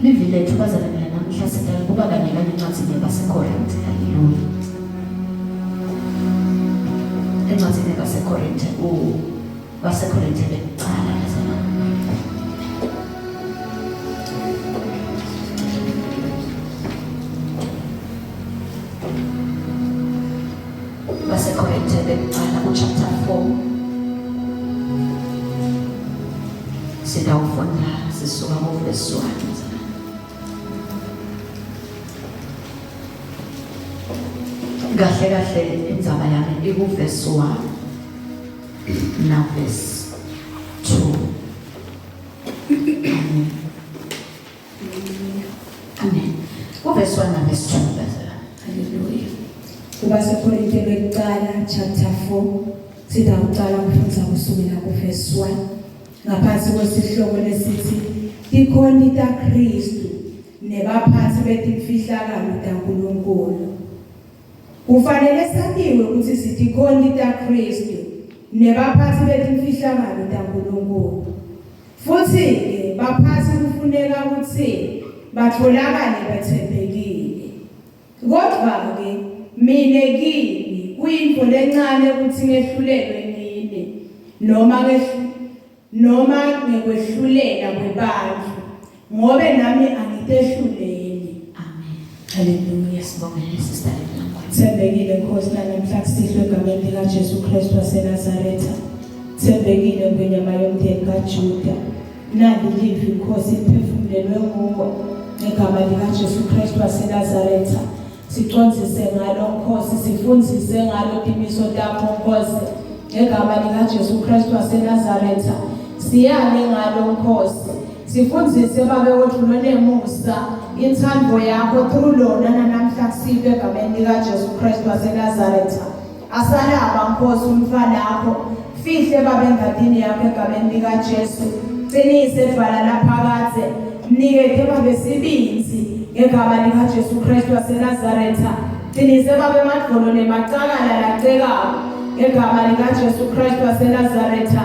livile thubazana mina namhla sidala kuba kanye kanye encwadzini yabaseKorinte. Haleluya. Encwadzini yabaseKorinte baseKorinte bekuqala lazana. BaseKorinte bekuqala chapter 4. Sidawufunda sisuka kuverse 1. Kahle indzaba yami ikuverse 1 na verse 2. Amen. Kuverse 1 na verse 2. Hallelujah. KubaseKorinte bekuqala chapter 4 sidawuqala ukufunda kusukela kuverse 1 ngaphansi kwesihloko lesithi ikhoni kaKristu nebaphathi betimfihlakalo kaNkulunkulu. Kufanele sabiwe ukuthi sithi ikhoni kaKristu nebaphathi betimfihlakalo kaNkulunkulu. Futhi ke baphathi kufuneka ukuthi batholakale bethembekile. Kodwa ke mina kimi kuyinto lencane ukuthi ngehlulelwe ngini noma ngekwehlulela kwebantu ngobe nami angitehluleli. Amen. Hallelujah. Sibongele sister Lenangwa. Setsembekile Nkosi namhla kusihlwe egameni likaJesu Kristu waseNazaretha. Setsembekile kwenyama yomndeni kaJuda. Nali livi Nkosi iphefumulelwe nguwe egama likaJesu Kristu waseNazaretha. Sicondzise ngalo Nkosi, sifundzise ngalo timiso takho Nkosi egama likaJesu Kristu waseNazaretha. Siyale ngalo Nkosi, sifundzise babe wethu nonemusa inthando yakho through lona namhla kusihlwe egameni likaJesu Kristu waseNazaretha. Asalaba Nkosi umfana wakho, fihle babe engadini yakho egameni likaJesu. Qinise edvala laphakade, mnikethe babe sibinzi egama likaJesu Kristu waseNazaretha. Qinise babe madvolo nemacakala lacekayo egama likaJesu Kristu waseNazaretha.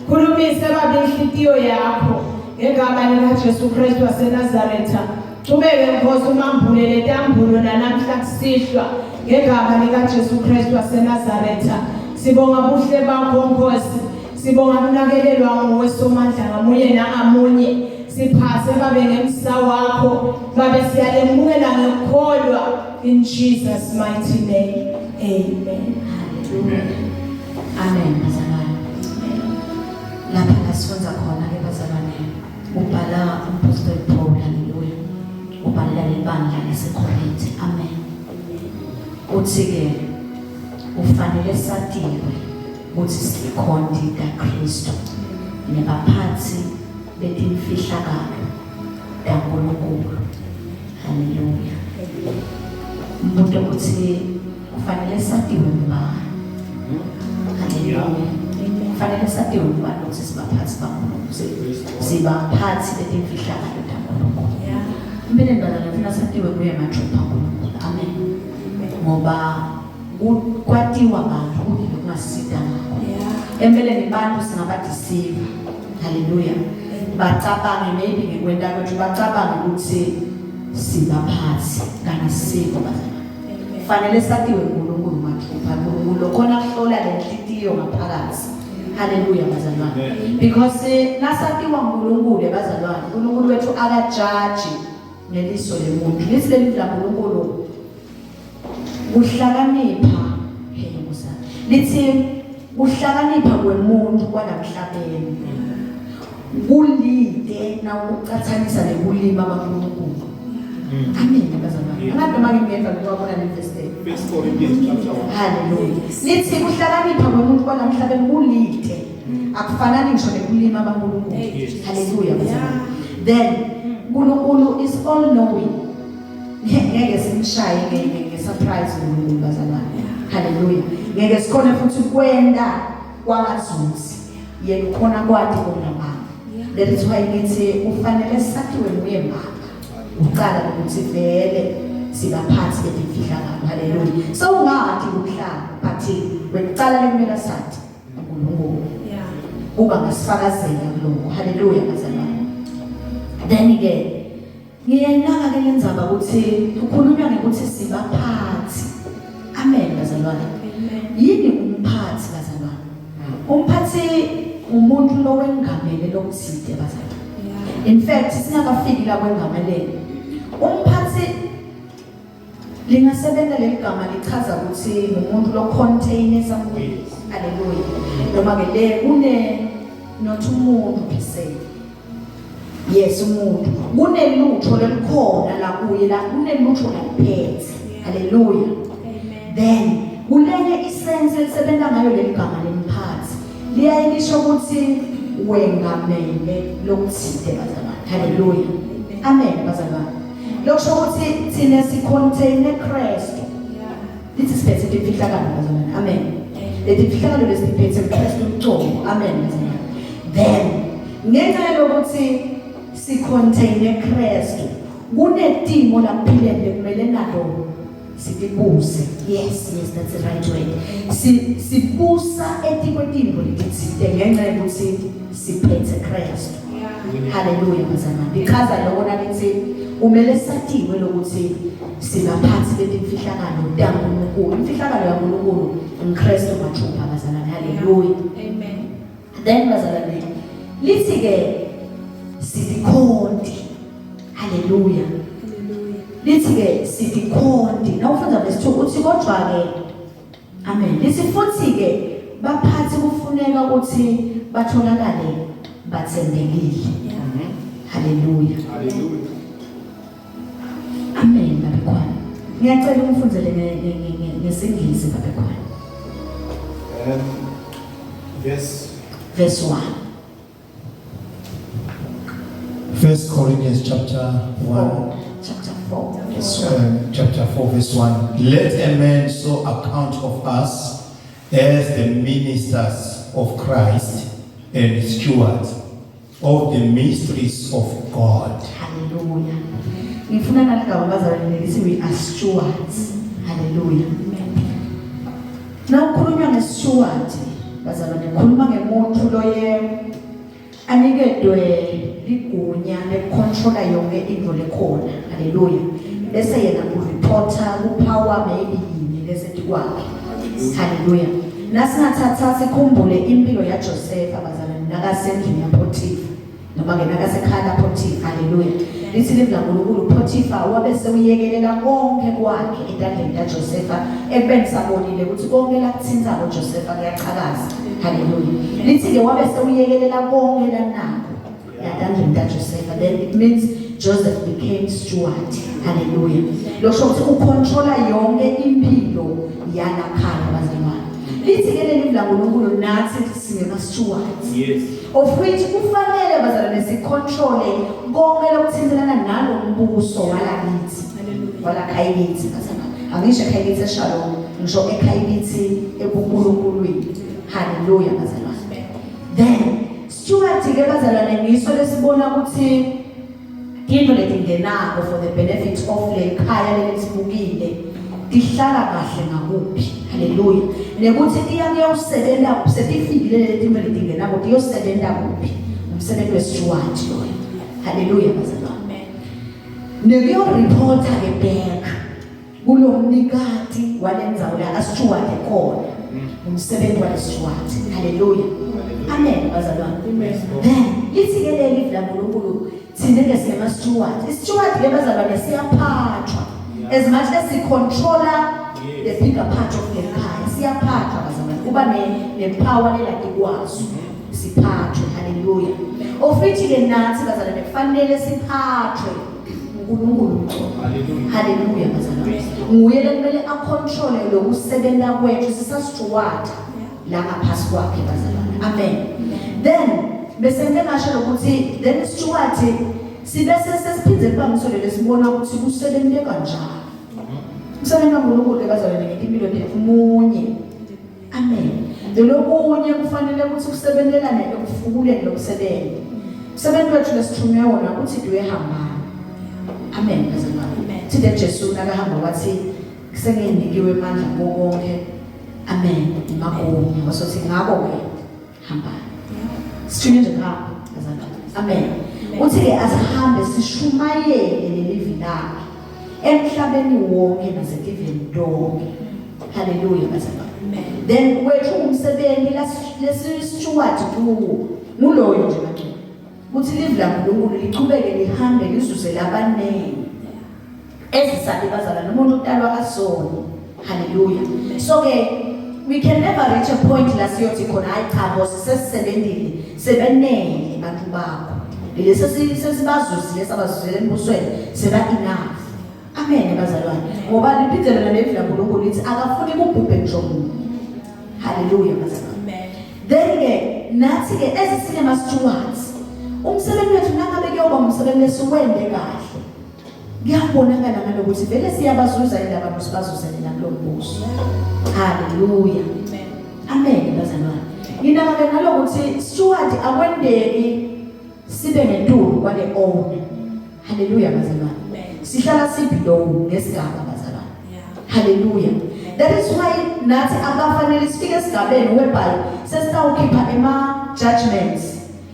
Khulumise babe inhlitiyo yakho egama likaJesu Kristu waseNazaretha. Qhubeke Nkosi umambulele tambulo namhla kusihlwa egama likaJesu Kristu waseNazaretha. Sibonga buhle bakho Nkosi, sibonga unakelelwa nguwe Somandla ngamunye nangamunye. Siphase babe ngemsa wakho, babe siyalemukela ngekholwa in Jesus mighty name. Amen. Hallelujah. Amen. Bazalwane. Lapha sifunza khona ke bazalwane ubhala umpostoli Paul. Hallelujah. Ubhala lebandla laseKorinte. Amen. Uthi ke ufanele satiwe ukuthi sikhonti kaKristu nebaphathi betimfihlakalo kaNkulunkulu. Hallelujah. Umuntu ukuthi kufanele satiwe ngubani. Hallelujah. Kufanele satiwe ngubani ukuthi sibaphathi baNkulunkulu. Sibaphathi betimfihlakalo kaNkulunkulu. Impela ndala ngifuna satiwe kuye mathupha kaNkulunkulu. Amen. Ngoba kwatiwa abantu kungasida ngakho. Empeleni abantu singabadeceive. Hallelujah. Bacabange maybe ngekwenda kwethu bacabange ukuthi sibaphathi kana siko bazalwane. Fanele satiwe uNkulunkulu mathupha uNkulunkulu khona kuhlola lenhlitiyo ngaphakathi. Hallelujah bazalwane. Because nasatiwa uNkulunkulu bazalwane, uNkulunkulu wethu akajaji ngeliso lemuntu. Lisileli laNkulunkulu uhlakanipha hemusa. Lithi uhlakanipha kwemuntu kwanamhlabeni kulide na ukucathanisa nebulima baNkulunkulu. Amen bazalwane. Ngabe manje ngiyeva ukubona le verse 10. Hallelujah. Lithi uhlakanipha kwemuntu kwanamhlabeni kulide akufanani ngisho nebulima baNkulunkulu. Hallelujah bazalwane. Then uNkulunkulu is all knowing. Ngeke simshaye ngesurprise uNkulunkulu bazalwane. Hallelujah. Ngeke sikhona futhi kwenda kwangazunzi. Yena khona kwathi konamanga. That is why ngithi ufanele sakhiwe nguye mama. Uqala ukuthi vele sibaphathi betimfihlakalo. Hallelujah. So ungathi ukuhlala but wekuqala lekumela sathi uNkulunkulu. Kuba ngasifakazela lokho. Hallelujah bazalwane. Then again ngiyayinaka ke lenzaba ukuthi kukhulunywa ngokuthi sibaphathi. Amen bazalwane. Yini umphathi bazalwane? Umphathi umuntu lo wengamele lokuthide bazalwane. In fact singakafiki la kwengamelelo. Umphathi lingasebenza legama lichaza ukuthi umuntu lo contain something. Hallelujah. Noma ke le une not umuntu per se. Yes umuntu. Kunelutho lelikhona la kuye la kunelutho laphethe. Hallelujah. Then kulenye isense elisebenza ngayo leligama lemphathi. Liyayilisho ukuthi wengamele lokuthide bazalwane. Hallelujah. Amen bazalwane. Lokusho ukuthi thina si-contain Kristu. Lithi siphethe imfihlakalo bazalwane. Amen. Lethi imfihlakalo lesiphethe uKristu uqobo. Amen bazalwane. Then ngenxa yokuthi si-contain Kristu kunetimo laphilele kumele nalo sibuse. Yes, that's the right way. Sibusa etikwetimo lethithide ngenxa yokuthi siphethe Kristu. Hallelujah bazalwane. Because lokho lithi umele satiwe lokuthi sibaphathi betimfihlakalo daNkulunkulu. Imfihlakalo yaNkulunkulu uKristu mathupha bazalwane. Hallelujah. Amen. Then bazalwane lithi ke sidikhonti. Hallelujah. Lithi ke sidikhonti. Nawufunda verse 2 uthi kodwa ke amen. Lithi futhi ke baphathi kufuneka ukuthi batholakale batsembekile. Hallelujah. Hallelujah. Amen babekwana. Ngiyacela umfundzele ngesingisi babekwana. Verse 1. 1 Corinthians chapter 1. Chapter 4 verse 1. Chapter 4 verse 1. Let a man so account of us as the ministers of Christ and stewards of the mysteries of God. Hallelujah. Ngifuna naligaba bazalwane lithi we are stewards. Hallelujah. Nawukhulunywa nge-steward bazalwane khuluma ngemuntu loye anikedwe ligunya lecontrola yonke into lekhona. Hallelujah. Bese yena ureporter kupower maybe yini lesethi kwakhe. Hallelujah. Nasingathatha sikhumbule impilo yaJoseph abazalwane nakasendlini yaPotifa noma ke nakasekhaya laPotifa. Hallelujah. Lithi livla uNkulunkulu Potifa wabe sewuyekelela konke kwakhe entandleni kaJoseph ekubeni sabonile ukuthi konke lakuthinta ngoJoseph kuyaqhakaza. Hallelujah. Lithi ke wabe sewuyekelela konke lanako entandleni kaJoseph. Then it means Joseph became steward. Hallelujah. Lokho ukuthi ucontrola yonke impilo yalakhaya bazalwane. Lithi ke leli livla uNkulunkulu nathi singema stewards. Yes. Of which kufanele bazalwane sicontrole konke lokuthintelana nalo mbuso walakithi. Walakhayithi bazalwane. Angisho ekhayithi eShalom, ngisho ekhayithi ebuNkulunkulwini. Hallelujah bazalwane. Then steward ke bazalwane ngiso lesibona ukuthi into letingenako for the benefit of le khaya lesibukile tihlala kahle ngakuphi. Hallelujah. Nekuthi iyakuyosebenza setifikile leti into letingenako tiyosebenza kuphi umsebenzi westeward loyo. Hallelujah bazalwane. Nekuyo reporter ke back kulo mnikati walenzayo la steward ekhona umsebenzi wa steward. Hallelujah. Amen bazalwane. Then lithi ke leli livla uNkulunkulu thina ke singema steward. Steward ke bazalwane siyaphathwa as much as we controller the bigger part of the car. Siyaphathwa bazalwane. Kuba nepower lelaki kwaso. Siphathwe. Hallelujah. Ofithi ke nathi bazalwane kufanele siphathwe uNkulunkulu. Hallelujah bazalwane. Nguye lekumele acontrol lokusebenza kwethu sisasteward la ngaphasi kwakhe bazalwane. Amen. Then bese ngasho ukuthi then steward sibese sesiphindze kubamisole lesibona ukuthi kusebenze kanjani. Kusebenza ngoNkulunkulu bazalwane ngempilo lemunye. Amen. Lokunye kufanele ukuthi kusebenzelane ekufukuleni lokusebenza. Umsebenzi wethu lesithunywe wona ukuthi duhamba. Amen bazalwane. Thina Jesu nakahamba wathi senginikiwe amandla konke. Amen. Imagunya wasothi ngako ke hamba. Sithunywe nje ngapha bazalwane. Amen. uthi ke asihambe sishumayele lelivi lakhe emhlabeni wonke nasetiveni lonke. Hallelujah bazalwane. Then wethu umsebenzi lesisteward kuwo nguloyo nje manje. Uthi live la uNkulunkulu lichubeke lihambe lizuze labanengi. Ezisale bazalwane umuntu udalwa kasona. Hallelujah. So ke we can never reach a point la siyothi khona hayi cha boss sesisebenzile sebenele bantu bakho. Lesi sesibazuzile sabazuzile embusweni seba enough. Amen bazalwane. Ngoba liphithela na levi la uNkulunkulu lithi akafuni kubhubhe nje umuntu. Hallelujah bazalwane. Then ke nathi ke ezisile ama stewards umsebenzi wethu nangabe kuyoba umsebenzi lesiwende kahle. Kuyabonakala ngalokuthi vele siyabazuza indaba nosibazuzele nakulombuso. Hallelujah. Amen bazalwane. Nginaka ngalokuthi steward akwendeki sibe ngentulu kwale own. Hallelujah bazalwane. Sihlala sibhilow ngesigaba bazalwane. Hallelujah. That is why nathi akafanele sifike esigabeni whereby sesitawukhipha ema judgments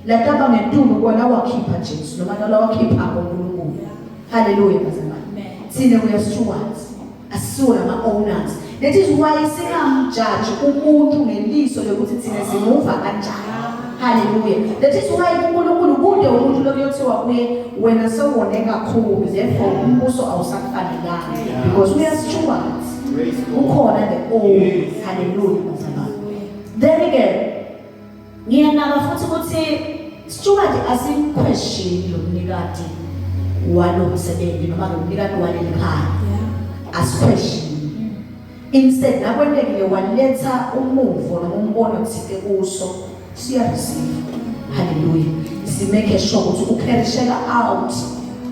lataba ngentulu kona wakhipha Jesu noma la wakhipha uNkulunkulu. Hallelujah bazalwane. Thina we are stewards. Asula ama owners. That is why singamjudge umuntu ngeliso lokuthi thina simuva kanjani. Hallelujah. That is why uNkulunkulu kude umuntu lokuyothiwa kuye wena sewone kakhulu therefore umbuso awusakufanelanga because we are stewards. Ukhona the old. Hallelujah bazalwane. Then again ngiyanaka futhi ukuthi steward asimquestion lomnikati walo msebenzi noma lomnikati walelikhaya. Asquestion. Instead nakwendekile waletha umuvo noma umbono othile kuso siya receive. Hallelujah. Simeke sure ukuthi uperishela out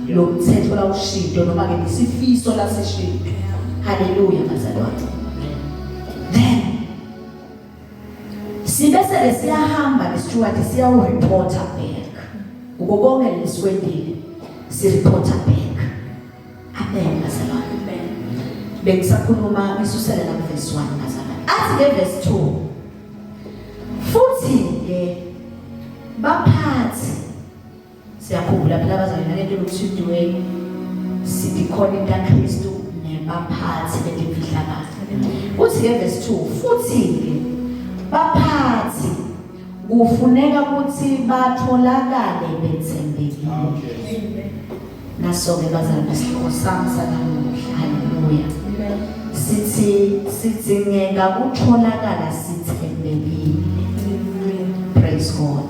lo mthetho la ushido noma ke isifiso la seshido. Hallelujah bazalwane. Then sibese siyahamba nesiteward siya reporter back. Ukubonga leswendile si reporter back. Amen bazalwane. Bengisakhuluma ngisusela la verse 1 bazalwane. Athi ke verse 2. Futhi ke baphathi siyakhumbula phela bazalwane nalento lokuthiwe sidikhona kaKristu nebaphathi belimfihlakala. Uthi ke verse 2 futhi ke baphathi kufuneka ukuthi batholakale bethembekile. Naso ke bazalwane isihloko sami sanamuhla. Hallelujah. Sidzingeka kutfolakala sitsembekile. Praise God.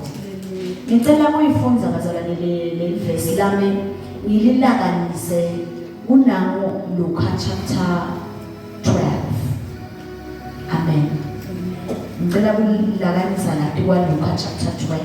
Ngicela kuyifundza bazalwane le verse lami ngililakanise kunawo Luka chapter 12. Amen. Ngicela kulilakanisa lapha kwa Luka chapter 12.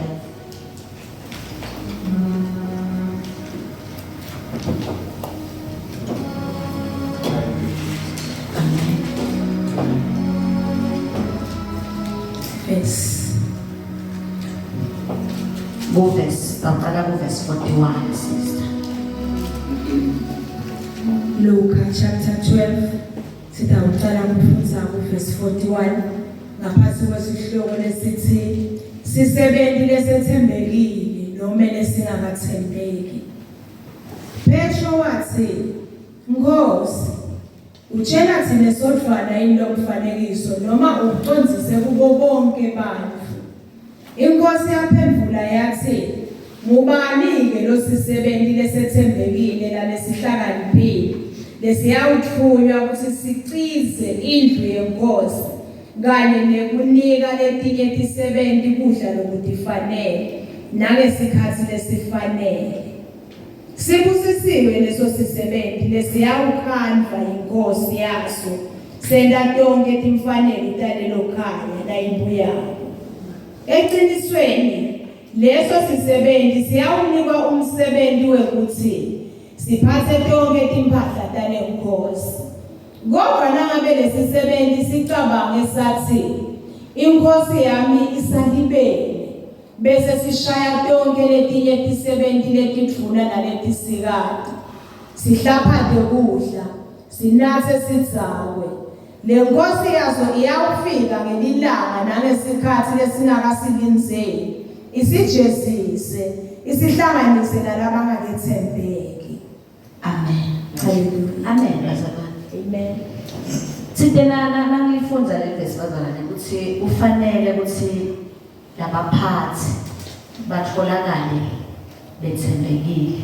Verse 41 sister. Luka chapter 12 sitawuqala ukufundza ku verse 41 ngaphansi kwesihloko lesithi sisebenzile setsembekile nomele singakathembeki. Petro wathi Nkosi utshela thina sodwana indlomfanekiso noma uqonzise kubo bonke bantu. Inkosi yaphendula yathi ngubani-ke lo sisebenzile setsembekile lalesihlakaniphile lesiyawuthunywa ukuthi sicize indlu yenkosi kanye nekunika letinye tisebenti kudla lokutifanele nangesikhathi lesifanele. Sibusisiwe leso sisebenti lesiyawukhandva inkosi yaso senda tonke timfanele talelo khaya layibuyako. Eqinisweni leso sisebenti siyawunikwa umsebenzi wekuthi siphathe tonke timphahla talenkosi. Kodwa nangabe lesisebenti sicabange sathi inkosi yami isalibele bese sishaya tonke letinye tisebenti letidvuna naletisikade sihlaphade kudla sinathe sidzakwe. Lenkosi yazo iyawufika ngelilanga nangesikhathi lesingakasilindizeli isijezise isihlanganise nalabo abangakethembeki. Amen. Hallelujah. Amen bazalwane. Amen. Sithena nangilifunza le verse bazalwane ukuthi ufanele ukuthi labaphathi batholakale bethembekile.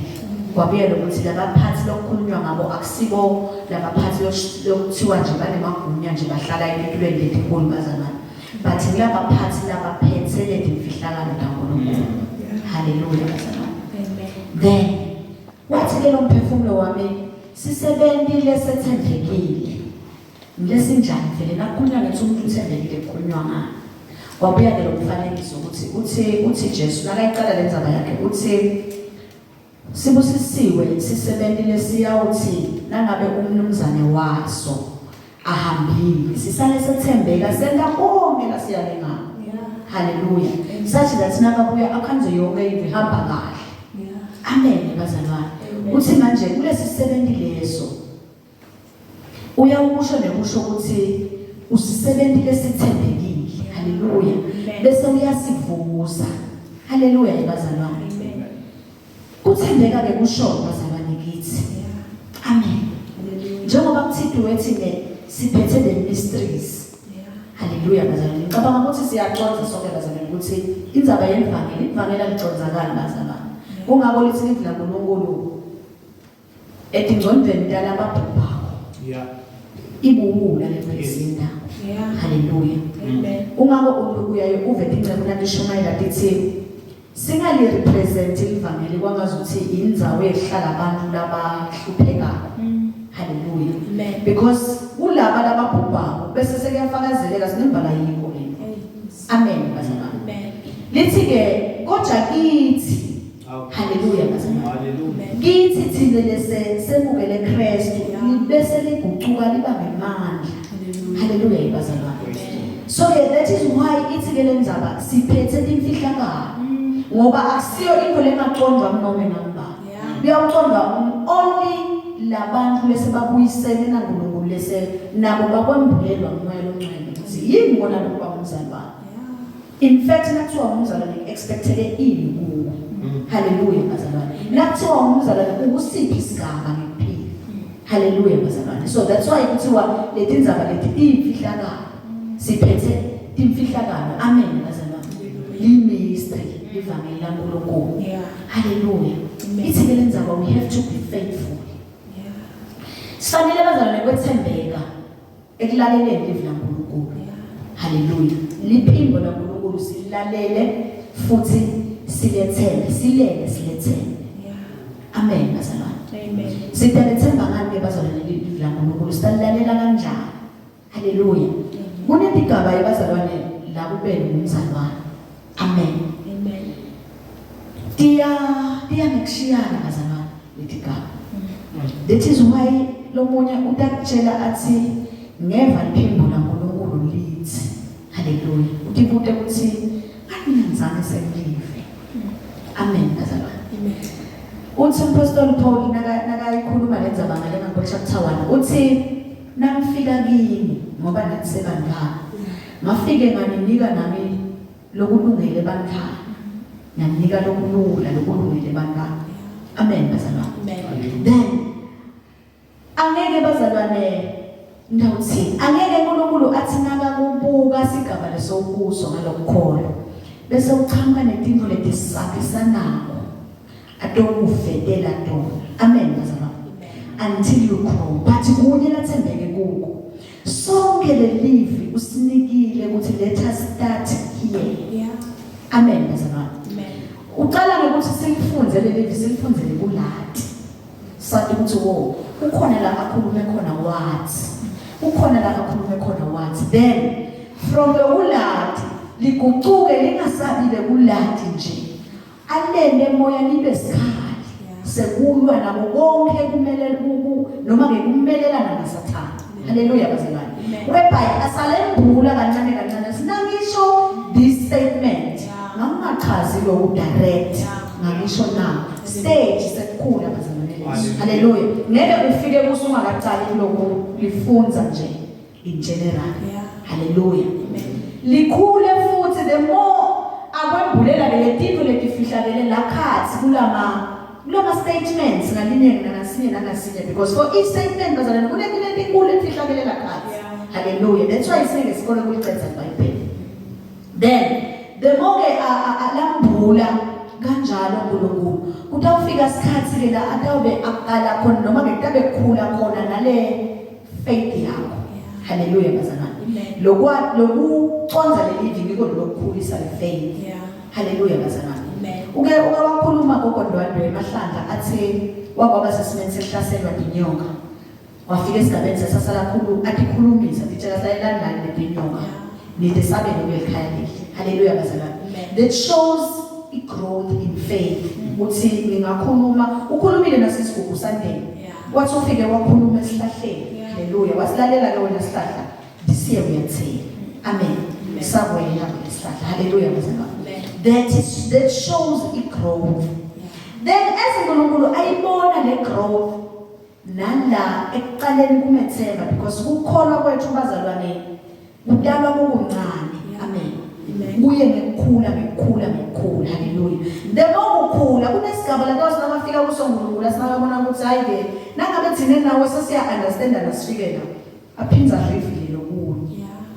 Kwabiyela ukuthi labaphathi lokukhulunywa ngabo akusibo labaphathi lokuthiwa nje banemagunya nje bahlala empilweni lethu enkulu bazalwane. But labaphathi labaphethe le imfihlakalo kaNkulunkulu. Hallelujah bazalwane. Amen. Then wathi ke lo mphefumulo wami sisebentile sethembekile. Ngesinjani vele nakhulunywa ngithi umuntu uthembekile kukhulunywa ngayo. Wabuya ke lo mfanekiso ukuthi uthi Jesu nakayiqala lenzaba yakhe uthi sibusisiwe sisebentile siyawuthi nangabe umnumzane waso ahambile sisale sethembeka senta konke la siyale ngakho. Hallelujah. Sathi that nakabuya akhanze yonke into ihamba kahle. Amen bazalwane. Uthi manje kulesi sisebenzi leso uyawusho nekusho ukuthi usisebenzile sithembekile. Hallelujah. Bese uyasivuza. Hallelujah bazalwane. Kuthembeka ke kusho bazalwane kithi. Amen. Njengoba kuthidwe thine siphethe the mysteries. Hallelujah bazalwane. Ngicabanga ukuthi siyaconza sonke bazalwane ukuthi indzaba yevangeli ivangela liconzakala bazalwane. Kungabo lithi lithi la kuNkulunkulu etingcondweni talababhubhako. Yeah. Ibuwula lezinda. Hallelujah. Amen. Ungabo uyaye uve incebo nalishumayela lithi singali represent ivangeli kwangazuthi indzawo ehlala abantu labahluphekayo. Hallelujah. Amen. Because ulaba lababhubhako bese sekuyafakazeleka sinembala yiko le. Amen bazalwane. Amen. Lithi ke kodwa kithi hallelujah bazalwane. Hallelujah. Kithi thina lesemukele Kristu bese ligucuka liba ngemandla. Hallelujah bazalwane. So that is why ithi ke lenzaba siphethe imfihlakalo. Ngoba akusiyo into lengaqondwa noma ngamba. Kuyaqondwa only labantu bese babuyisene naNkulunkulu lese nabo bakwembulelwa umoya omncane ukuthi yini bona lokho bamzalwane. In fact nakuthiwa umzalwane expecteke ini kuwo. Hallelujah bazalwane. Nakuthiwa umzalwane ukusiphi isigaba ngempilo. Hallelujah bazalwane. So that's why kuthiwa leti ndzaba leti imfihlakalo. Siphethe imfihlakalo. Amen bazalwane. Mystery ivangeli laNkulunkulu. Hallelujah. Ithi ke lenzaba we have to be faithful. Sifanele bazalwane kwethembeka ekulaleleni livi laNkulunkulu. Hallelujah. Liphimbo laNkulunkulu silalele futhi silethembe silethembe. Amen bazalwane. Amen. Sithelethemba ngani bazalwane livi laNkulunkulu silalela kanjani. Hallelujah. Kunetigaba ebazalwane la kubeni umzalwane. Amen. Amen. Dia ngikushiyana bazalwane letigaba. That is why lo munye utakutshela athi ngeva liphimbo laNkulunkulu lithi. Hallelujah. Utibute ukuthi anginzane sengilive. Amen bazalwane. Amen. Uthi Apostle Paul nakayikhuluma lenzaba ngale chapter 1 uthi namfika kimi ngoba nathi sebandala. Ngafike nganinika nami lokulungele bandla. Nganinika lokulula lokulungele bandla. Amen bazalwane. Amen. Then angeke bazalwane ndawuthi angeke uNkulunkulu athi nakakubuka sigaba lesokuso ngalokukholo bese uchamuka netinto letisabisanayo atokuvedela tona. Amen bazalwane. Until you grow. But kunye lathembeke kuko sonke lelivi usinikile ukuthi let us start here. Amen bazalwane. Uqala ngokuthi silifunze lelivi silifunzele kulati. Sathi ukuthi wo ukhona la akhulume khona what. Ukhona la akhulume khona what. Then from the ulati ligucuke lingasabile kulati nje. Alende moya libe sikhali. Sekulwa nabo bonke kumele noma ngekumelelana naSathane. Hallelujah bazalwane. Whereby asalembula kancane kancane sinangisho this statement. Ngamaqhazi lo direct ngisho na stage sekukhula bazalwane. Hallelujah. Ngeke ufike kusunga kaqali lokho lifunza nje in general. Hallelujah. Likhule futhi the more kwembulela le tinto letifihlakele la khathi kulama statements ngalinye nangasinye because for each statement bazalwane kunento enkulu efihlakele la khathi. Hallelujah. That's why isinike isikole kulicetha iBhayibheli. Then the more alambula kanjalo uNkulunkulu kutawufika isikhathi ke la atawube aqala khona noma ngekutabe khula khona nale faith yakho. Hallelujah bazalwane. Lokuconza lelivini kodwa lokukhulisa lefaith. Hallelujah bazalwane. Uke wakhuluma kokondwandwe emahlandla athi wakwaba sesimeni sehlaselwa dinyoka. Wafika esigabeni sesasala khulu atikhulumisa ditshela sayilandani ledinyoka. Nithi sabe nokuyikhaya lihle. Hallelujah bazalwane. That shows a growth in faith. Uthi ngingakhuluma ukhulumile nasisigugu sandeni. Wathi ufike wakhuluma esihlahleni. Hallelujah. Wasilalela ke wena sihlahla. Disiye uyathela. Amen. Sabwela isihlahla. Hallelujah bazalwane. That shows a growth. Then as uNkulunkulu ayibona le growth nala ekuqaleni kumethemba because ukukholwa kwethu bazalwane kudalwa kukuncane. Amen. Kuye ngekukhula. Hallelujah. Demo ukukhula kunesigaba la kwazi namafika kusoNkulunkulu asingabona ukuthi hayi ke nangabe thina nawe sesiya understand nasifike la aphinza reveal lokuwo.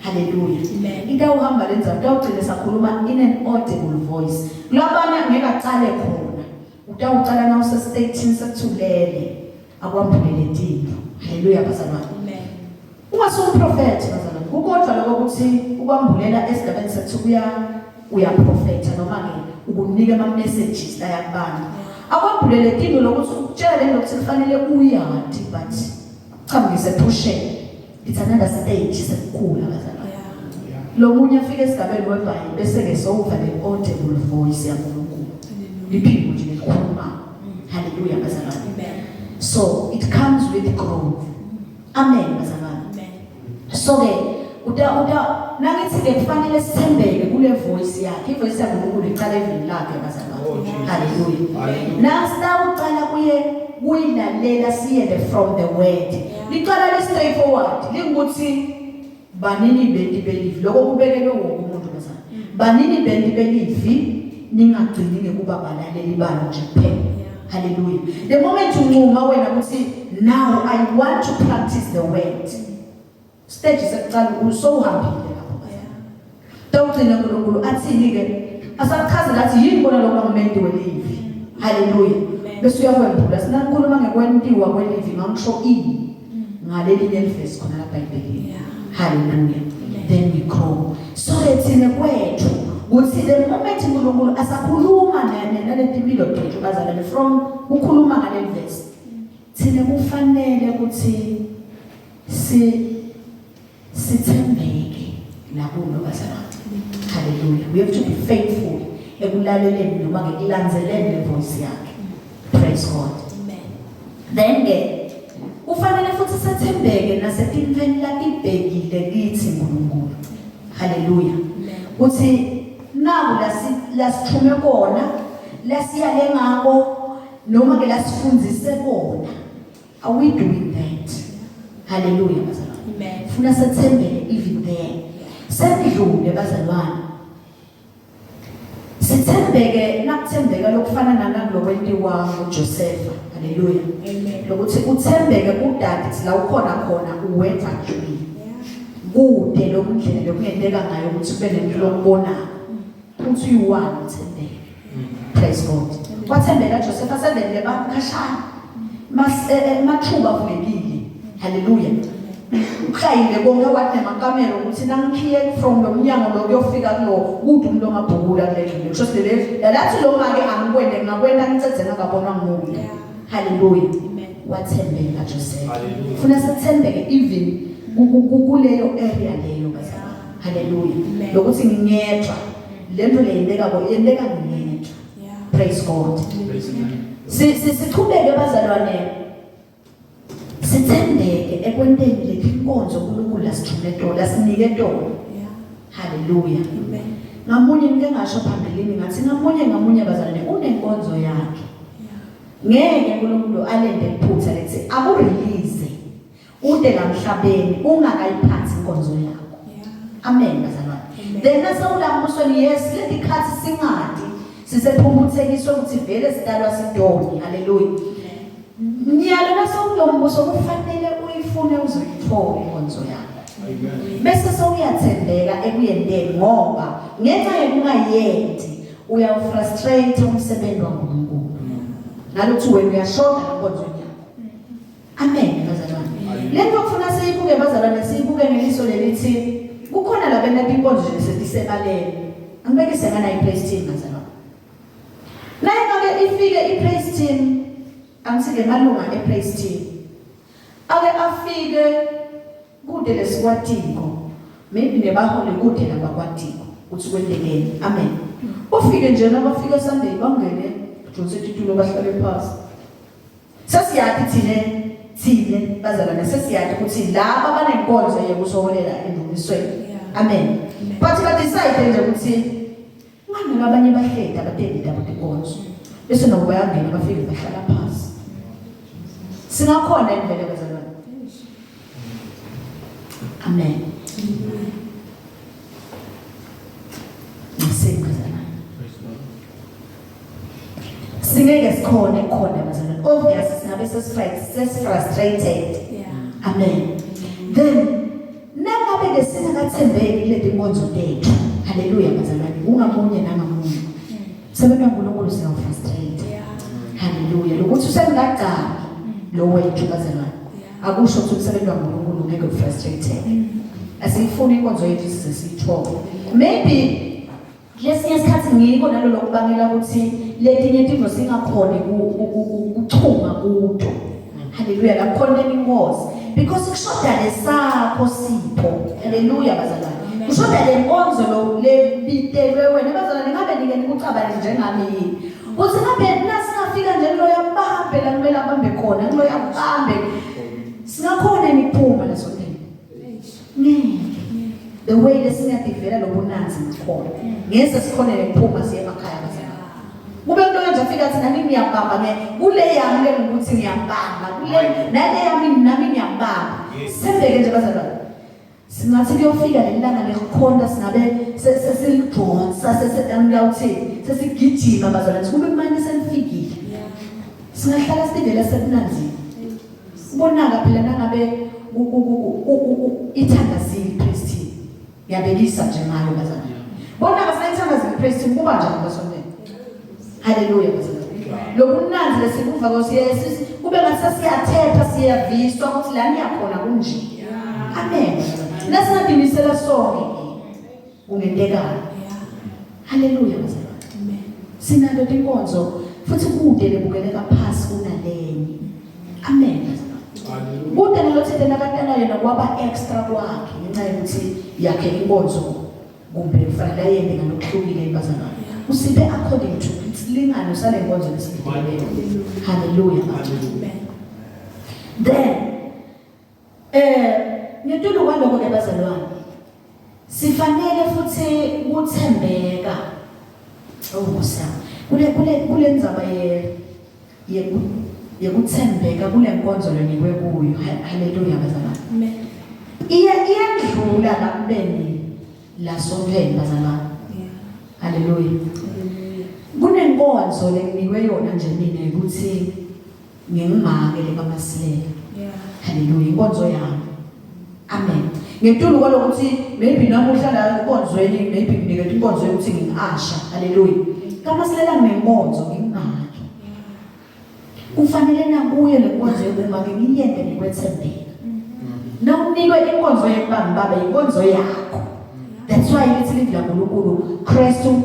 Hallelujah. Into uhamba lenza utawugcina sakhuluma in an audible voice. Kulabana ngeke aqale khona. Utawuqala na use stating sekuthulele akwambulele into. Hallelujah bazalwane. Ungasumprofeti bazalwane. Kukodwa lokho ukuthi ukwambulela esigabeni sethu uya profeta noma ke ukunika ama messages la yakubani. Akwambulele into lokuthi ukutshela lokuthi kufanele uyati but chambise pushing. It's another stage sekukhula bazalwane. Lo munye afike esigabeni weBhayibheli bese ke sowuva le audible voice yaNkulunkulu. Liphinde nje likhuluma. Hallelujah bazalwane. So it comes with growth. Amen bazalwane. So ke nangithi ke kufanele sithembeke kule voice yakhe. Ivoice yaNkulunkulu iqala evini lakhe bazalwane. Hallelujah. Nasitawuqala kuyilalela siyele from the word. Liqala straightforward. Linguthi banini bendi believe. Lokho kubekelwe wonke umuntu bazalwane. Banini bendi believe ningagcini ngekuba balaleli balo nje kuphela. Hallelujah. The moment unquma wena ukuthi now I want to practice the word. Stage sekuqala usowuhambile lapho bazalwane. Tawugcina uNkulunkulu athini ke asachaza lathi yini bona lokho ngumendi welive. Hallelujah. Bese uyakwembula sinakhuluma ngekwentiwa kwelive ngisho ini ngalelinye verse khona la eBhayibhelini. Hallelujah. Then we grow. So ethine kwethu ukuthi the moment uNkulunkulu asakhuluma naletimpilo bethu bazalwane from ukukhuluma ngale verse thina kufanele ukuthi sithembeke nakulo bazalwane. Hallelujah. We have to be faithful ekulaleleni noma ngekulanzeleni le voice yakhe. Praise God. Amen. Then kufanele futhi sethembeke nasetintweni latibhekile kithi uNkulunkulu. Hallelujah. Uthi naku lasithume kona lasiyale ngako noma ke lasifundzise kona. Are we doing that? Hallelujah bazalwane. Amen. Funa sethembeke even there. Sendidlule bazalwane. Sithembeke nakuthembeka lokufana nalokwentiwa uJoseph. Hallelujah. Amen. Lokuthi uthembeke kuDavid la ukhona khona uwenza njani. Kude lokundlela lokungenteka ngayo ukuthi kube nento lokubona. Uthi uyiwani uthembeke. Praise God. Wathembeka Joseph asebenzele bakhashana. Mathuba avulekile. Hallelujah. Ukhayile konke wathi nemakamelo ukuthi nangikhiye from lo mnyango lo kuyofika kulo kude umuntu ongabhukula kulendlu. Kusho silele lathi lo make angikwende ngakwenda ngicedzena ngabonwa ngumuntu. Hallelujah. Amen. Wathembeka Joseph. Funa sithembeke even kuleyo area leyo bazalwane. Hallelujah. Lokuthi ngiyedwa lento leyendeka ngiyedwa. Praise God. Siqhubeke bazalwane. Sithembeke ekwenteni lethi inkonzo uNkulunkulu lasithumela lasinike tona. Hallelujah. Amen. Ngamunye ngike ngasho phambilini ngathi ngamunye bazalwane unenkonzo yakhe. Ngeke uNkulunkulu alende iphutha lethi akurelease ude la emhlabeni ungakayiphathi inkonzo yakho. Amen bazalwane. then asawulambusweni yes leti khathi singadi sisephumbuthekiswa ukuthi vele sidalwa sidoni haleluya nyalo nasawulombuso kufanele uyifune uzoyithola inkonzo yakho bese sewuyathembeka ekuyendeni ngoba ngenxa yokungayendi uyawufrustrate umsebenzi waNkulunkulu nalokuthi wena uyashoda enkonzweni yakho amen bazalwane lento kufuna siyibuke bazalwane siyibuke ngeliso lelithi kukhona labena inkonzo sesisebaleni angibekise ngana i-praise team bazalwane naye ngake ifike i-praise team angisike malunga e-praise team ake afike kude lesikwatiko maybe nebahole kude labakwatiko uthi kwendekeni amen ufike nje nabafika Sunday bangene Jose titulo bahlale phansi sesiyathi thine bazalwane sesiyathi ukuthi laba banenkonzo yekushokolela endumisweni amen but ba decide nje ukuthi ngani abanye bahleda abatendida abatinkonzo bese nabo bayangena bafike bahlala phansi singakhona indlela bazalwane amen singeke sikhona bazalwane obviously singabe sesifrustrated amen then nangabe ke singakathembeki leti inkonzo tethu haleluya bazalwane ungamunye nangamunye sebenza uNkulunkulu siyafrustrate haleluya lokuthi usengaqala lo wethu bazalwane akusho ukuthi umsebenzi waNkulunkulu ngeke ufrustrated asifuni inkonzo yethu sisithole maybe lesinye isikhathi ngiko nalo lokubangela ukuthi letinye izinto singakhona ukuchuma kudo haleluya lakhona inkosi because kushoda lesakho sipho haleluya bazalwane kushoda lenkonzo lo lebitelwe wena bazalwane ngabe nike nikucabane njengami kuthi ngabe nasingafika nje lo yabambe la kumele abambe khona lo yabambe singakhona niphuma la sonke the way lesingadivela lobunanzi ngakhona ngeze sikhona lephuma siye emakhaya bazalwane kube into nje afika athi nami ngiyabamba kule yami ukuthi ngiyabamba kule nale yami nami ngiyabamba sembeke nje bazalwane singathi kuyofika lelanga lekhonda singabe sesilidonsa sesedangawuthi sesigijima bazalwane kube manje selifikile singahlala sidivela sekunanzi ubonaka phela nangabe ithandazile Kristu yabelisa nje ngayo bazalwane bonaka sayithandazile Kristu kuba njani basonke haleluya bazalwane lokunanzi lesikuva kwesiyesi kube ngathi siyathetha siyaviswa ukuthi la niyakhona kunje amen nasingadingisela sonke kungentekana haleluya bazalwane amen sinalo inkonzo futhi kude lebukeleka phasi kunalenye amen kude nalothethe nakantana yena kwaba extra kwakhe ngenxa yokuthi yakhe inkonzo kumbe kufanele ayende ngalokuhlukile bazalwane usiphe according to isilingano sale nkonzo lesibhekeleyo haleluya amen then ngitulu kwaloko ke bazalwane sifanele futhi ukuthembeka kule ndzaba yekuthembeka kule nkonzo lenikwe kuyo haleluya bazalwane amen iyadlula lakubeni la sontweni bazalwane haleluya kunenkonzo lenikwe yona nje mina ukuthi ngingimake leMasilela haleluya inkonzo yami amen ngitulu kwalokuthi maybe namuhla la inkonzweni maybe nginikethe inkonzo yokuthi ngingasha haleluya kaMasilela nginenkonzo ngingimake kufanele nakuye lenkonzo yokumake ngiyende nikwethembeka nawunikwe inkonzo yekubamba inkonzo yakho that's why lithi livla uNkulunkulu Kristu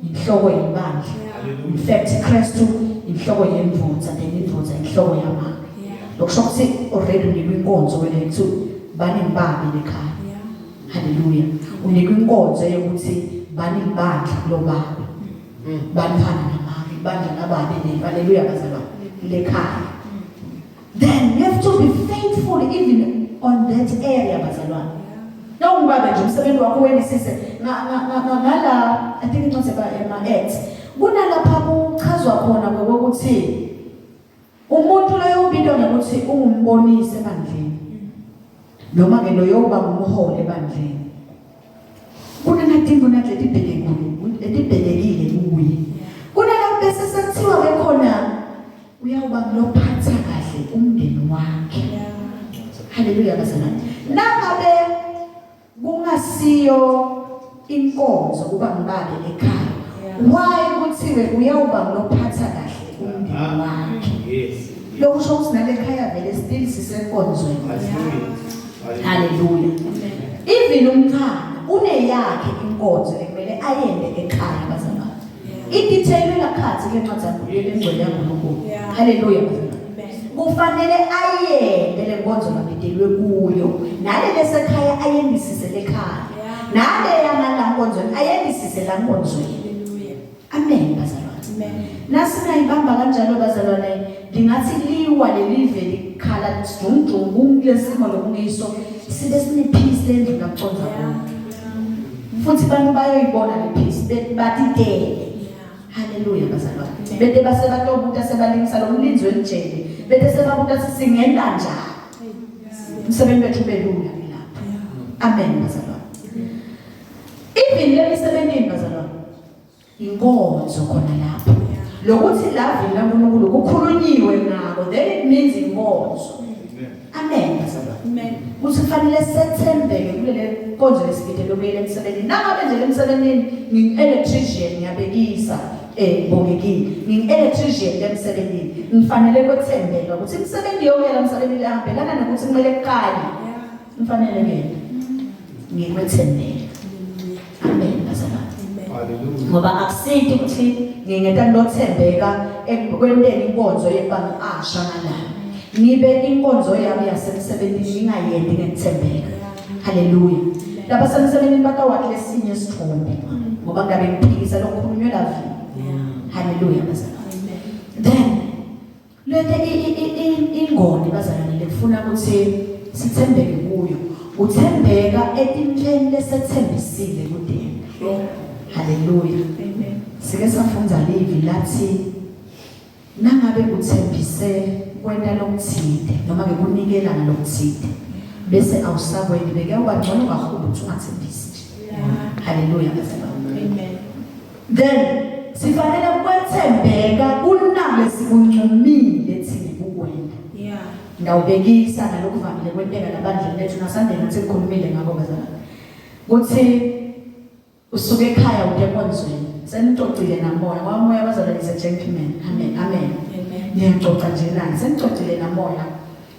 inhloko yebandla in fact Kristu inhloko yemvutha nemvutha inhloko yamanga lokusho ukuthi already unikwe inkonzo wena ethu bani mbabi lekhaya haleluya unikwe inkonzo yokuthi bani ibandla kulobaba bani fana namanga ibandla lababe haleluya bazalwane lekhaya then you have to be faithful even on that area bazalwane na ungibabe nje umsebenzi wakho wenisise ngala I think incose ema-Acts kunalapha kuchazwa khona ngokuthi umuntu loyo ubizwa ngokuthi ungumbonisi ebandleni noma ke loyo uba ngumholi ebandleni Kunenatingo nathi etibhekile kuye. Kunala bese sekuthiwa bekhona uyawuba ngilophatha kahle umndeni wakhe. Haleluya bazalwane. Nangabe kungasiyo inkonzo kuba ngibabe ekhaya. Why kuthiwe uyawuba ngilophatha kahle umndeni wakhe? Lokho kusho ukuthi nale ekhaya vele still sisenkonzweni. Haleluya. Even umntana uneyakhe inkonzo ekumele ayende ekhaya bazalwane. Idetail lakhathi ke ncwadi yengcwele yaNkulunkulu. Haleluya bazalwane. Kufanele ayende le nkonzo mabedelwe kuyo. Nale lesekhaya ayendisise lekhaya. Nale yamala nkonzo ayendisise la nkonzweni. Amen bazalwane. Amen. Nasingayibamba kanjalo bazalwane, lingathi liwa lelive likhala sidungudungu kulesimo lokungiso sibe sinepeace lendlu kaConza bonke. Futhi abantu bayoyibona le peace batidele. Haleluya bazalwane. Bede basebatobuta sebalingisa lo mlinzi wejele. Bede sebabuta singenda njani. Umsebenzi wethu belula lapha. Amen bazalwane. Even le misebenzi bazalwane. Inkonzo khona lapho. Lokuthi lave laNkulunkulu kukhulunyiwe ngabo, then it means inkonzo. Amen bazalwane. Amen. Kuthi fanele sethembeke kulele nkonzo lesibitelo kuyele emsebenzini. Nangabe nje emsebenzini ngi-electrician ngiyabekisa bongekile. Ngi-electrician emsebenzini. Ngifanele kwethembeka ukuthi imisebenzi yonke la emsebenzini ihambelana nokuthi kumele kuqale. Ngifanele ke ngikwethembeka. Amen bazalwane. Ngoba akusithi ukuthi ngingeta lothembeka ekwenteni inkonzo yebanga asha ngalana. Nibe inkonzo yami yasemsebenzini ingayendi ngethembeka. Haleluya. Lapha semsebenzini bakawathi lesinye isithombe ngoba ngabe ngiphikisa lokukhulunywa la vini. Haleluya bazalwane. Then lethe ingoni bazalwane lekufuna ukuthi sithembeke kuyo. Uthembeka etinhleni lesethembisile kudeni. Haleluya. Amen. Sike safunda livi lathi nangabe uthembise kwenta lokuthide noma ke kunikela ngalokuthide bese awusakweni beke ubangcono kakhulu ukuthi ungathembisi nje. Haleluya bazalwane. Amen. Then sifanele ukwethembeka kunale sikuncumile thina ukwenda. Ndawubekisa nalokuvamile kwenteka nabandla lethu nasandeni nathi sikhulumile ngako bazalwane. Kuthi usuke ekhaya udemonzweni senixoxile namoya wamoya bazalwane Setsembekile. Amen. Amen. Niyaxoxa nje naye senixoxile namoya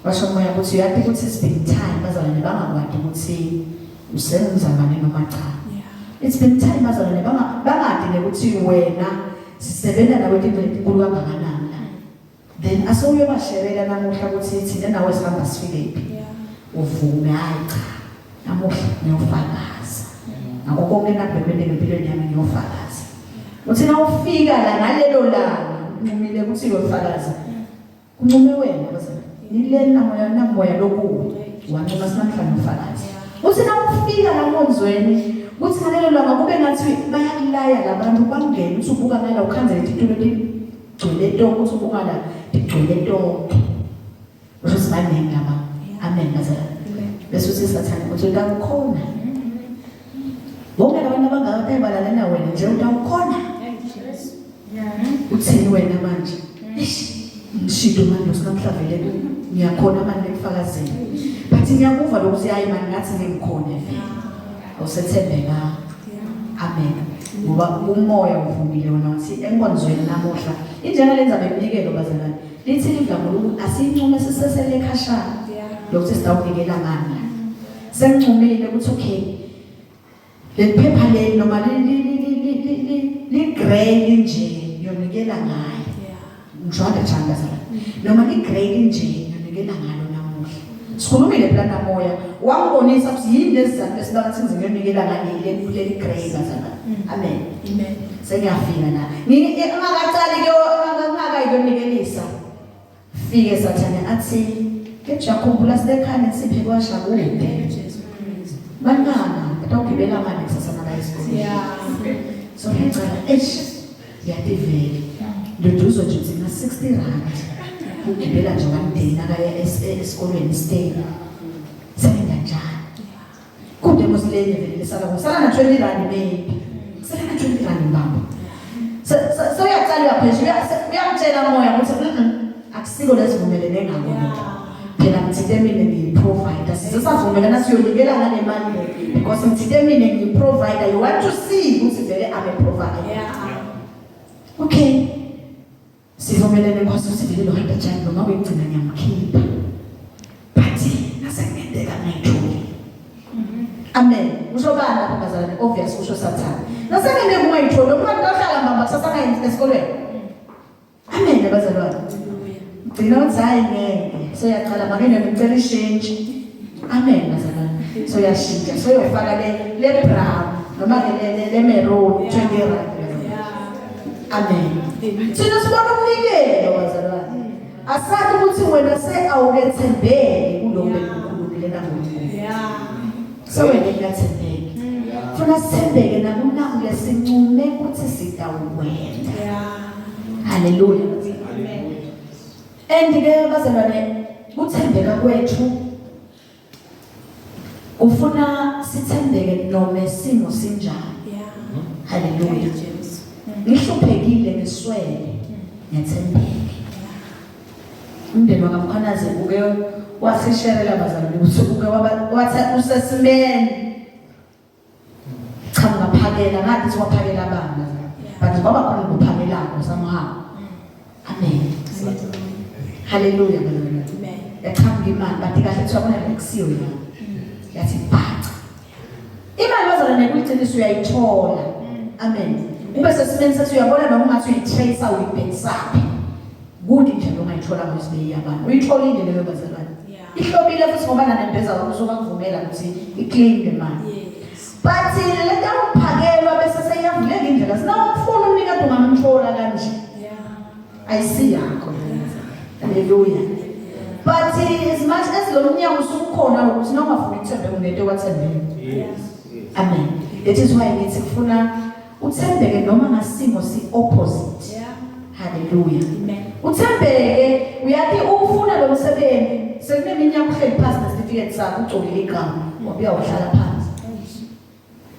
washo moya ukuthi uyathi ukuthi it's been time bazalwane bangakwadi ukuthi usenzamane noma cha. It's been time bazalwane bangadi ukuthi wena sisebenza nawe into enkulu kangakanani la. Then asewuyobasherela namuhla ukuthi thina nawe sihamba sifike phi. Uvume hayi cha namuhla ngiyofakaza. Ngakho konke nakubhekene nempilo yami ngiyofakaza. Uthi na ufika la ngalelo langa ngumile ukuthi uyofakaza. Kunqume wena bazalwane. Nilena namoya lokuwe. Wanqoma sinamhlanje ufakaza. Uthi na ufika la monzweni uthi ngalelo langa kube ngathi bayalaya labantu bangene uthi ubuka ngala ukhanzela ithulo ligcwele tonke uthi ubuka la ligcwele tonke. Uthi banenge laba. Amen bazalwane. Bese uthi sathane uthi ukhona. Bonke abantu abangaka balalana wena nje utawukhona. Uthini wena manje? Ngishido manje usikamhlavele ngiyakhona manje ekufakazeni. Bathi ngiyakuva lokuthi hayi manje ngathi ngikhona vele. Awusethembeka. Amen. Ngoba umoya uvumile wona uthi enkonzweni namuhla injena lenza bemnikelo bazalwane. Lithi livamile asincome sisesele ekhashana. Lokuthi sidawunikela ngani. Sengicumile ukuthi okay lephepha le noma li grade nje yonikela ngayo. Njalo njalo sana. Noma li grade nje yonikela ngalo namuhla. Sikhulumile plan moya wangibonisa ukuthi yini lesizathu esibathi ngizonikela ngale le grade sana. Amen. Amen. Sengiyafika la. Ngingakaqali ke angakayonikelisa. Fike sathane athi ke jakhumbula silekhane siphe kwasha kude. Bangana Tawugibela manje kusasa la isikole. So ngicela yativele. Ndoduzo nje na 60 rand. Ugibela nje wandena kaya esikolweni stay. Sebenza njani? Kude lenye vele lesala kusala na 20 rand maybe. Sala na 20 rand baba. So uyaqala uyaphezulu uyamtshela moya ukuthi akusiko lesivumelene ngakho. Phela ngithinte mina ngiyi-provider. Sisavumelana siyonikela ngale mali because ngithinte mina ngiyi-provider. You want to see ukuthi vele I'm a provider. Okay. Sivumelene kwase sivile lo handa njani noma uyigcina ngiyamkhipha. But nasengenteka ngayitholi. Amen. Usho bani lapha bazalwane? Obvious usho Sathane. Nasengene kungayitholi umuntu ohlala mama kusasa ngayenza esikolweni. Amen bazalwane. Ngicina ukuthi hayi ngeke. So yaqala makene ngicela ishintshe. Amen bazalwane. So yashintsha. So yofaka le brown noma le maroon 20 rand. Amen. Sina sibona umnikelo bazalwane. Asathi ukuthi wena awukethembele kulo benkulunkulu lena ngoNkulunkulu. So wena uyathembeka. Funa sithembeke nakunako lesincume ukuthi sitawuwena. Hallelujah. Amen. Endike bazalwane ukuthembeka kwethu ufuna sithembeke noma isimo sinjani. Hallelujah. Ngihluphekile ngiswele ngethembeke. Umndeni wakamkhanaze uke wasisherela bazalwane ukuthi uke wathi usesimeni. Cha ngaphakela ngathi siwaphakela abantu. But baba khona ukuphakelako somehow. Amen. Hallelujah bazalwane. Amen. Yakhamba imali bathi kahle kuthiwa kusiyo la. Yathi bhaca. Imali bazalwane kuyithini uyayithola. Amen. Ube sesimeni sethi uyabona noma ungathi uyitracer uyibhekisaphi. Kudi nje noma uyithola ngesibeyi yabantu. Uyitholile leyo bazalwane. Ihlobile futhi ngoba nanembeza uzoba kuvumela ukuthi iclaim le mali. But leta uphakelwa bese seyavuleka indlela. Sinawufuna umnikado ungamthola kanje. I see yakho. Hallelujah. But as much as lo mnyango usukhona ukuthi noma ufuna ukuthemba unento wathembele. Amen. That is why ngithi kufuna uthembeke noma ngasimo si opposite. Hallelujah. Amen. Uthembeke uyathi ufuna lo msebenzi sekuneminyaka uhleli phansi nesitifiketi sakho ucolile igama wabuya wahlala phansi.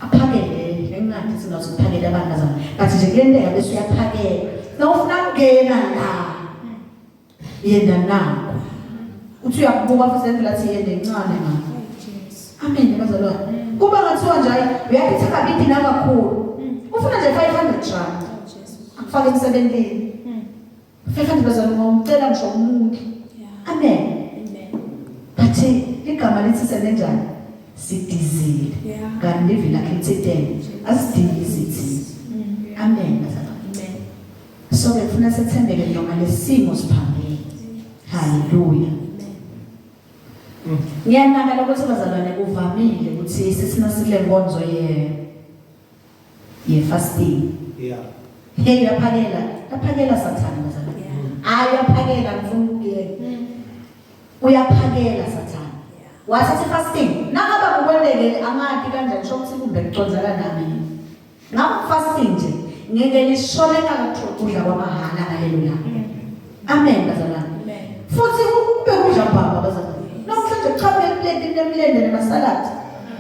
Aphakele engathi sinokuphakela abantazana. Bathi nje kuyenteka bese uyaphakela. Nawufuna ukungena la. Yenda nako. Uthi uyakubuka futhi endlela athi yende encane manje. Amen bazalwane. Kuba ngathiwa nje uyathi thakabithi nakakhulu. Ufuna nje 500 rand. Akufake emsebenzini. 500 bazalwane ngomcela ngisho umuntu. Amen. Bathi igama lithi senenjani? Sidizile. Kanti livila khethethene. Asidingi ithi. Amen bazalwane. So befuna sethembeke noma lesimo siphambili. Hallelujah. Ngiyanaka ukuthi bazalwane kuvamile ukuthi sisina sile nkonzo ye fasting. Hey uyaphakela Sathane bazalwane. Uyaphakela ngifuna ukuyeka. Uyaphakela Sathane. Wathi fasting nakaba kukwendeke amathi kanjani shokuthi kumbe kucondzela nami. Ngakho fasting nje ngeke lishoneka ukudla kwamahala ngalelo langa. Amen bazalwane. Futhi kube kudla baba bazalwane. Namhlanje cha eplate nemlende nemasalad.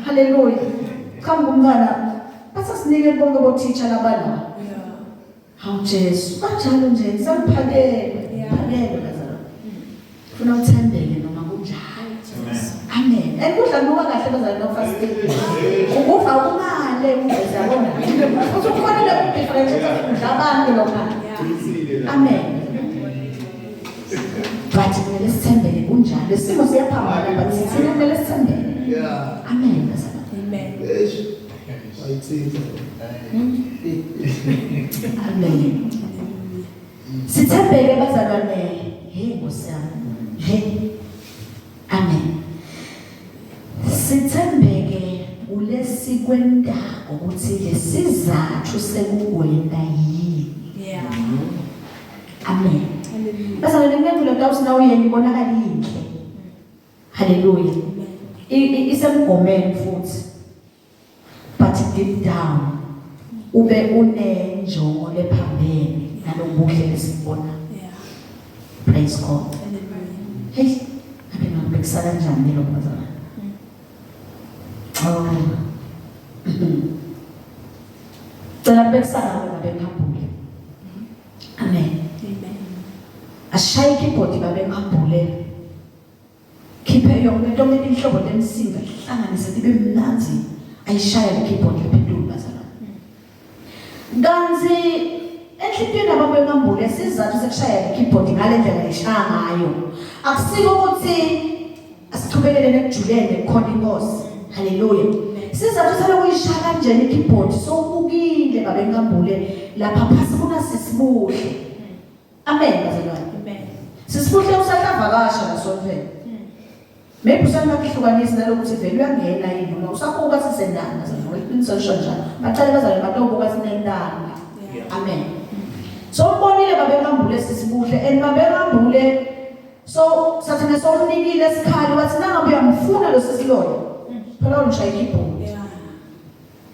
Hallelujah. Khamba umntwana basasinike bonke boteacher labala. Hawu Jesu kanjalo nje ngisamphakela. Phakela bazalwane. Funa uthembeke noma kunjani. Amen. Ekudla kuba kahle bazalwane no fasting. Ukufa kumale uzabona. Futhi kufanele udifferentiate abantu lokho. Amen. But kumele sithembeke kunjalo. Isimo siyaphambana but sithina kumele sithembeke. Amen bazalwane. Amen. Amen. Sithembeke bazalwane. Hey Nkosiyami. Hey. Amen. Sithembeke ulesikwenda ukuthi lesizathu sekuwena yini. Amen. Bazalwane ngiyakule ukuthi nawe uyayibonakala inhle. Hallelujah. Isemgomeni futhi. But deep down ube unenjongo lephambene nalobuhle lesibona. Praise God. Hey, abena ngibekisala kanjani lo bazalwane? Oh, Cela bekusana babengihambule. Amen. Ashaye ikeyboard babengihambule. Khiphe yonke into enhlobo lemsinga hlanganise libe mnanzi ayishaya le keyboard lephendula bazalwane. Kanzi enhlitweni ababengihambule sizathu sekushaya le keyboard ngale ndlela ayishaya ngayo. Akusiko ukuthi asichubekele nekujulene khona inkosi. Hallelujah. Sizathu salo kuyishaya kanjani ikeyboard sokukile babengihambule lapha phasi kuna sisibuhle. Amen bazalwane. Amen. Sisibuhle usakavakasha la sonke. Maybe usangakihlukanisa nalokuthi vele uyangena yini noma usakuba sisendana bazalwane. Iqiniso njalo. Baqale bazalwane batobuka sinendana. Amen. So ubonile babengihambule sisibuhle and babengihambule so sathana sokunikile esikhali wathi nangabe uyamfuna lo sisiloyo. Phela unishaya ikeyboard.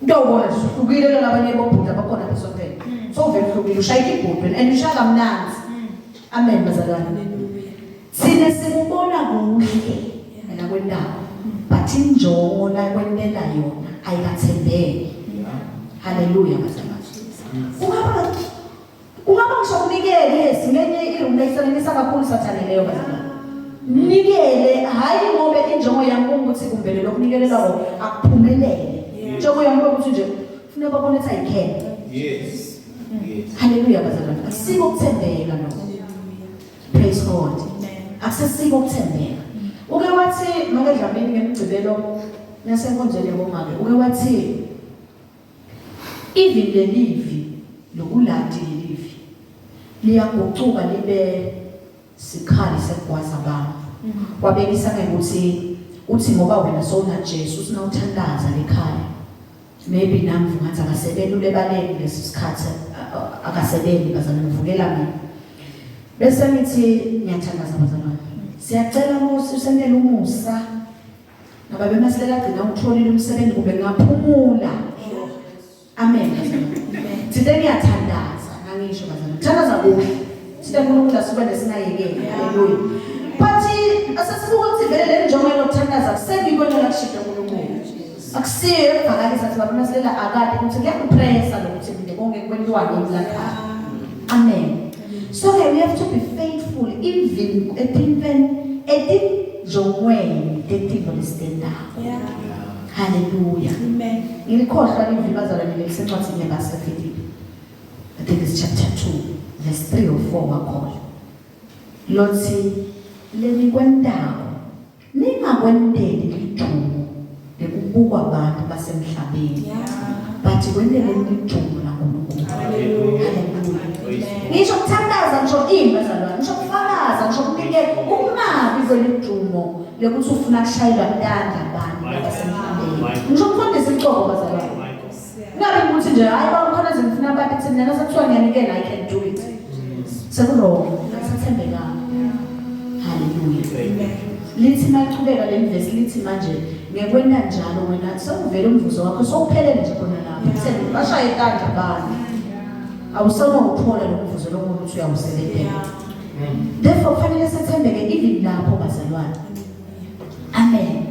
Ndawubona nje uhlukile labanye bobhuda bakhona besompela. So vele uhlukile ushaya ikeyboard and ushaya kamnandi. Amen bazalwane. Sine sikubona kuhle la kwendawo. But injongo la kwentela yona ayikathembeki. Hallelujah bazalwane. Ungaba ngishokunikele yes ngenye irungu leyisebenza kakhulu sathane leyo bazalwane. Nikele hayi ngobe injongo yami ukuthi kumbele lokunikelela akuphumelele. Injongo yami ukuthi nje ufuna babone ukuthi ayikhele. Yes. Hallelujah bazalwane. Akusiko ukuthembeka lo. Praise God. Akusiko ukuthembeka. Uke wathi make dlamini ngemgcibelo nasenkonzweni yabomake. Uke wathi even the livi lokulati livi liyagucuka libe sikhali segwaza baba. Wabekisa ngekuthi uthi ngoba wena sona Jesu sinawuthandaza lekhaya. Maybe namvu ngathi akasebenzi ulebaleni lesisikhathi akasebenzi bazalwane uvukela mina. Bese ngithi ngiyathandaza bazalwane. Siyacela Nkosi usendele umusa. Ngoba beMasilela gcina utholile umsebenzi kube ngaphumula. Amen. Sithe ngiyathandaza ngangisho bazalwane. Thandaza kuhle. Sithe uNkulunkulu asibe nesinayekele. Hallelujah. But asasibuka ukuthi vele le njongo yokuthandaza kusengikwenza la kushida uNkulunkulu. Akusiyo ebhakalisa ukuthi baMasilela akade ukuthi ngiyakupressa lokuthi mina konke kwentiwa yini la khaya. Amen. So we have to be faithful even jongweni dethivo listendayo. Hallelujah. Amen. Ngilikhohlwa livi bazalwane lelisencwadini yabaseFilipi. I think it's chapter 2 verse 3 or 4 wakhola. Lothi leli kwendawo ningakwendeli lidumo lekubukwa abantu basemhlabeni. But kwendele lidumo la uNkulunkulu. Hallelujah. Ngisho ukuthandaza ngisho bazalwane ngisho ukufakaza ngisho kunikela ukungabi kwelidumo lekuthi ufuna kushayelwa ntanda abantu basemhlabeni. Ngisho ukufundisa icoko bazalwane. Ngabe ukuthi nje hayi bakhona zimfuna abantu thina nasathiwa ngiyanikela I can do it. Sekulo sathembeka. Hallelujah. Lithi maqhubeka le verse lithi manje ngekwenda njalo wena sokuvela umvuzo wakho sowuphelele nje khona lapha. Sekuthi bashaya intanda abantu. Awusona uthola lokuvuzela lomuntu ukuthi uyawusebenzela. Therefore kufanele sethembeke even lapho bazalwane. Amen.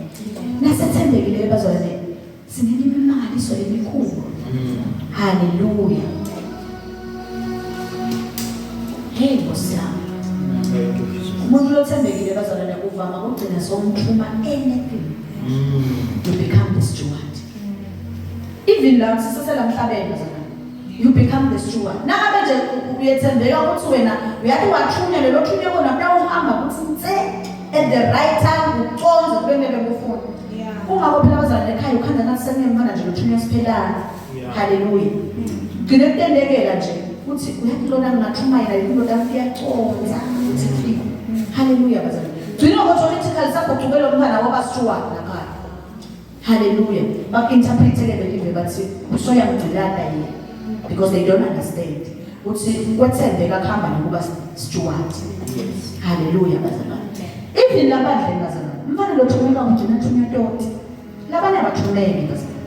Nasethembekile bazalwane sinemimangaliso emikhulu. Hallelujah. Hey Nkosi. Umuntu othembekile bazalwane uvama ukugcina somthuma anything. You become the steward. Even la sisasela emhlabeni bazalwane. You become the steward. Nangabe nje uyethembeka ukuthi wena uyathi wathunyelwe lothunywe kona mna uhamba ukuthi nse at the right time uconze kubenge bekufuna. Kungakho phela bazalwane ekhaya ukhanda nasengemana nje lothunywe siphelana. Hallelujah. Gcine kutendekela nje uthi uyathi lona ngingathumayela yilo dafi yaconza uthi fika. Hallelujah bazalwane. Gcine automatically sakugcubela umntana waba steward lakhaya. Hallelujah. Bakinterpretele believe bathi usoya mdilanda yini. Because they don't understand. Kwethembeka kuhamba nokuba steward. Hallelujah bazalwane. Even labandle bazalwane. Mfana lothumela ngijina thunya toti. Labanye abathumeli bazalwane.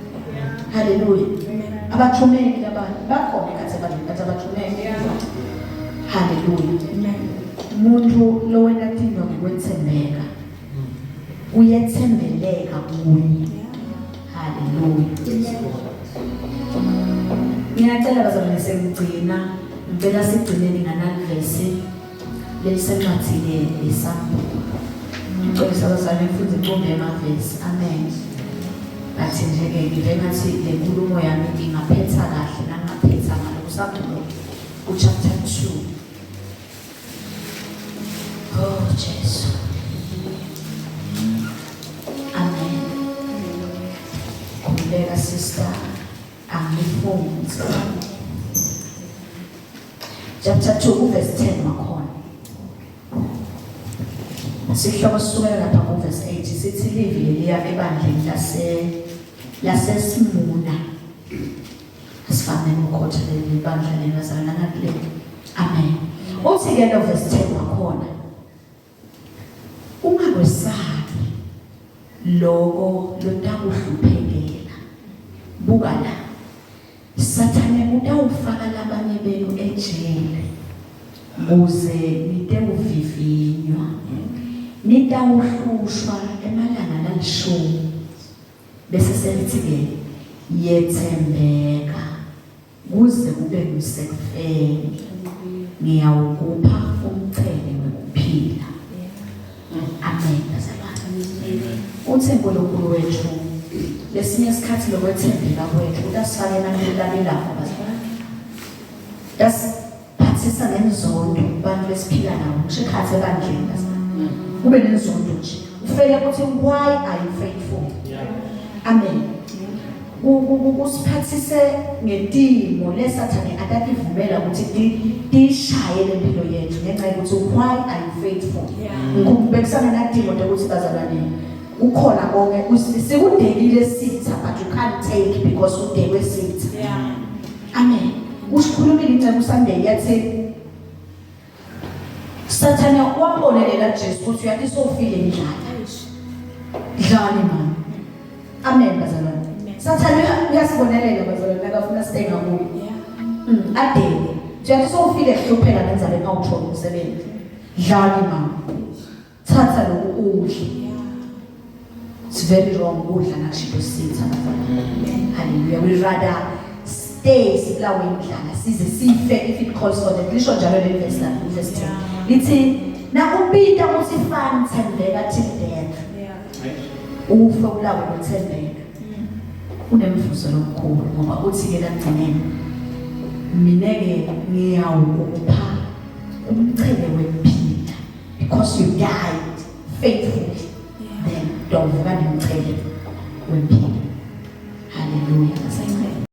Hallelujah. Abathumeli labanye bakhona kathi abathumeli. Hallelujah. Umuntu lo wena thina ngokwethembeka. Uyethembeleka kuye. Hallelujah. Ngiyacela bazalwane sengigcina, ngicela sigcineni nganalivesi lelisencwadini leSambulo. Ngicela abazalwane mfuthi icombe emavesi. Amen. Bathi nje-ke ngive ngathi le nkulumo yami ngingaphetha kahle nangingaphetha ngalo kuSambulo chapter 2. Oh Jesu. Amen. Khuleka sister, angifunze. Chapter 2 verse 10 makhona. Sihloko sisukela lapha ku verse 8 sithi live leliya ebandleni laseSmyrna. Asifanele ukukhotha leli bandla lebazalwana ngakule. Amen. Uthi ke lo verse 10 makhona. Ungakwesabi lokho lotakuhluphekela. Buka la. Sathane utawufaka labanye benu ejele. Ukuze nitekuvivinywa. Nitawuhlushwa emalanga lalishumi. Bese selithi ke yetsembeka kuze kube ngusefeni. Ngiyawukupha umcele wokuphila. Amen. Uthi uNkulunkulu wethu lesinye isikhathi lokwethembeka kwethu utasifakela ngelalelapho bazalwane. Dasiphathisa ngenzondo abantu lesiphila nawo ngisikhathi ebandleni bazalwane. Kube nenzondo nje. Ufike ukuthi why are you faithful? Amen. Usiphathise ngetimo lesathane atakivumela ukuthi dishaye lempilo yethu ngenxa yokuthi why are you faithful? Ngikubekisana nadimo ukuthi bazalwane ukhona konke sikudekile sitha but you can't take because udekwe sitha. Amen. Usikhulumile incebo Sunday yathi Sathane wambonelela Jesu ukuthi uyathi sofile njalo. Dlani man. Amen bazalwane. Sathane uyasibonelela bazalwane akafuna sithenga kuyo. Adele. Uyathi sofile ehlupheka nenzalo engawuthola umsebenzi. Dlani man. Thatha lokhu udle. It's very wrong ukudla nakushido sitha bazalwane. Hallelujah. We rather stay sibulawe indlala size sife if it calls for that. Lisho njalo le verse la verse 10. Lithi na ubita ukuthi fani thembeka till death. Ufe ubulawe nothembeka. Unemvuzo lomkhulu ngoba uthi ke lagcineni. Mineke ngiyawukupha umcele wempilo because you died faithfully. Then don't forget umcele wempilo. Hallelujah.